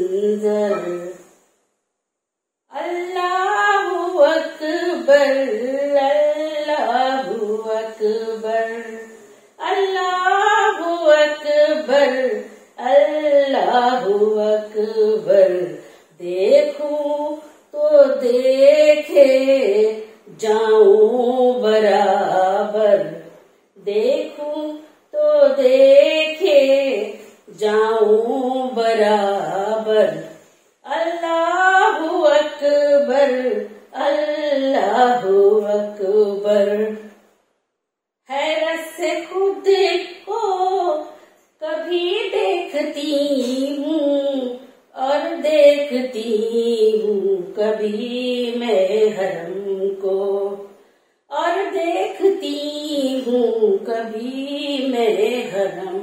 मंजर। अल्लाहू अकबर, अल्लाहू अकबर, अल्लाहू अकबर, अल्लाहू अकबर। देखूं तो देखे जाऊं बराबर, देखूं तो देखे जाऊं बराबर। अल्लाहू अकबर, अल्लाहू अकबर। हैरत से खुद को कभी देखती हूँ और देखती हूँ कभी मैं हरम को, और देखती हूँ कभी मैं हरम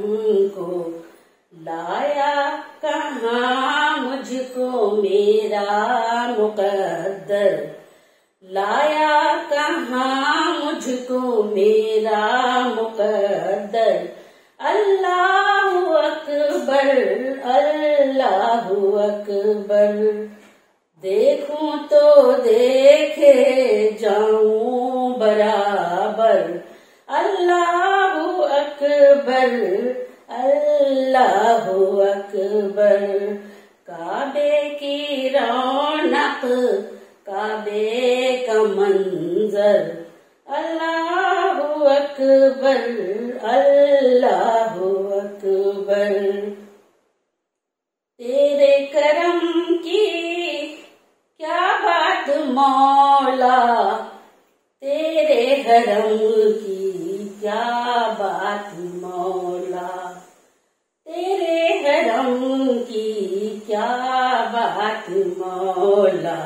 को। लाया कहाँ मुझको मेरा मुकद्दर, लाया कहाँ मुझको मेरा मुकद्दर। अल्लाहू अकबर, अल्लाहू अकबर। देखूं तो देखे जाऊं बराबर। अल्लाहू अकबर, अल्लाहू अकबर। काबे की रौनक, काबे का मंजर। अल्लाहू अकबर, अल्लाहू अकबर। तेरे करम की क्या बात मौला, तेरे हरम की क्या बात मौला, तेरे हरम की क्या बात मौला।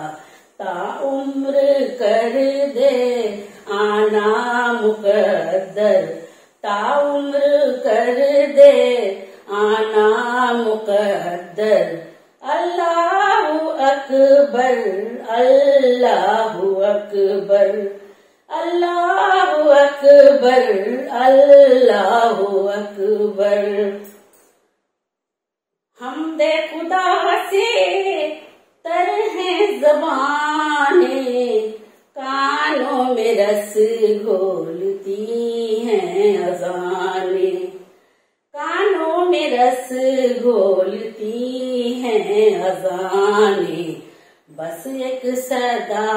ताउम्र कर दे आना मुकद्दर, ताउम्र कर दे आना मुकद्दर। अल्लाहू अकबर, अल्लाहू अकबर, अल्लाहू अकबर, अल्लाहू अकबर। हमदे खुदा से तर है ज़बाने, कानों में रस घोलती हैं अज़ाने, कानों में रस घोलती हैं अज़ाने। बस एक सदा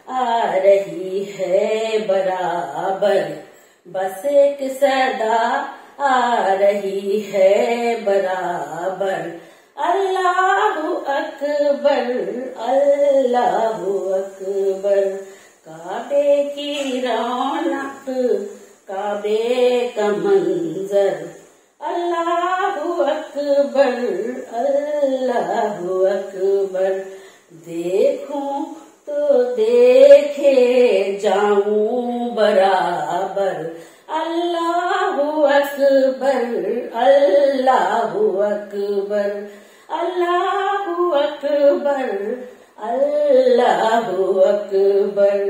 आ रही है बराबर, बस एक सदा आ रही है बराबर। अल्लाहू अकबर, अल्लाहू अकबर। काबे की रौनक, काबे का मंजर। अल्लाहू अकबर, अल्लाहू अकबर। देखूं तो देखे जाऊं बराबर। अल्लाहू अकबर, अल्लाहू अकबर, अल्लाहू अकबर, अल्लाहू अकबर।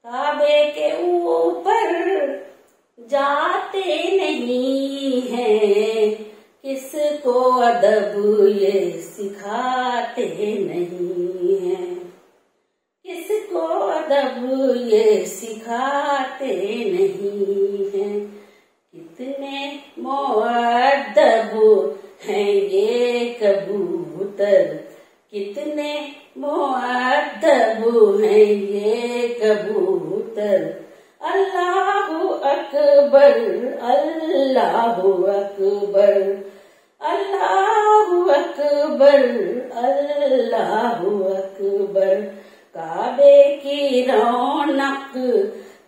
काबे के ऊपर जाते नहीं हैं, किसको अदब ये सिखाते नहीं हैं, किसको अदब ये सिखाते नहीं हैं। कितने मुअद्दब हैं ये कबूतर, कितने मुअद्दब हैं ये कबूतर। अल्लाहू अकबर, अल्लाहू अकबर, अल्लाहू अकबर, अल्लाहू अकबर। काबे की रौनक,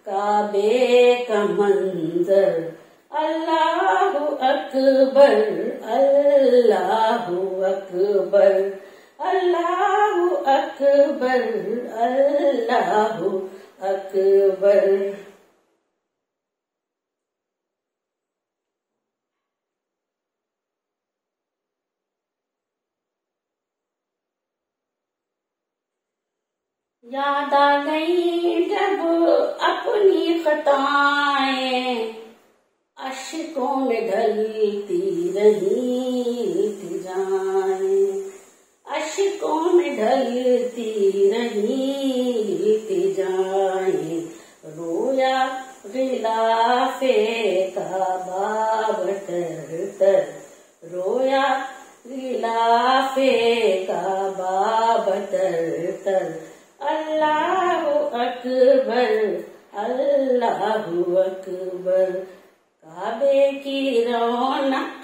काबे का मंजर। अल्लाहू अकबर, अल्लाहू अकबर, अल्लाहू अकबर, अल्लाहू अकबर। याद आ गई जब अपनी खताएं, अश्कों में ढलती रही जाएं। ढलती रही जाए, रोया गिलाफे काबा बटर तर, रोया गिलाफे काबा बटर तर। अल्लाहु अकबर, अल्लाहु अकबर। काबे की रौनक,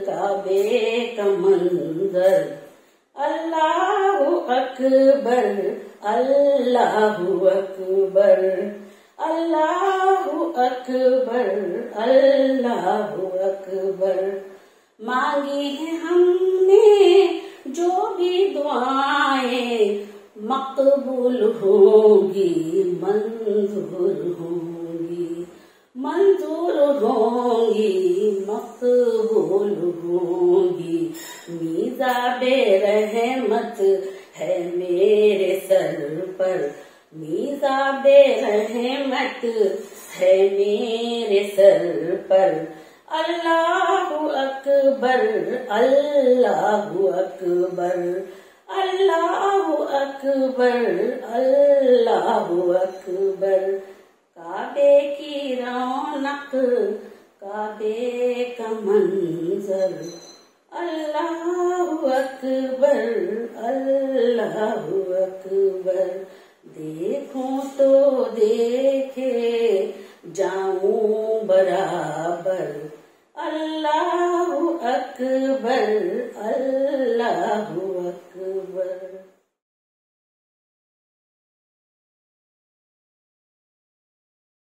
काबे का मंजर। अल्लाहु अकबर, अल्लाहु अकबर, अल्लाहु अकबर, अल्लाहु अकबर। मांगी है हमने जो भी दुआएं, मकबूल होगी, मंजूर होंगी, मंजूर होंगी, मकबूल होंगी। मीज़ाबे रहमत है मेरे सर पर, मीज़ाबे रहमत है मेरे सर पर। अल्लाहु अकबर, अल्लाहु अकबर, अल्लाहु अकबर, अल्लाहु अकबर। काबे की रौनक, काबे का मंजर। अल्लाहु अकबर, अल्लाहु अकबर। देखूं तो देखे जाऊं बराबर। अल्लाहु अकबर, अल्लाहु अकबर।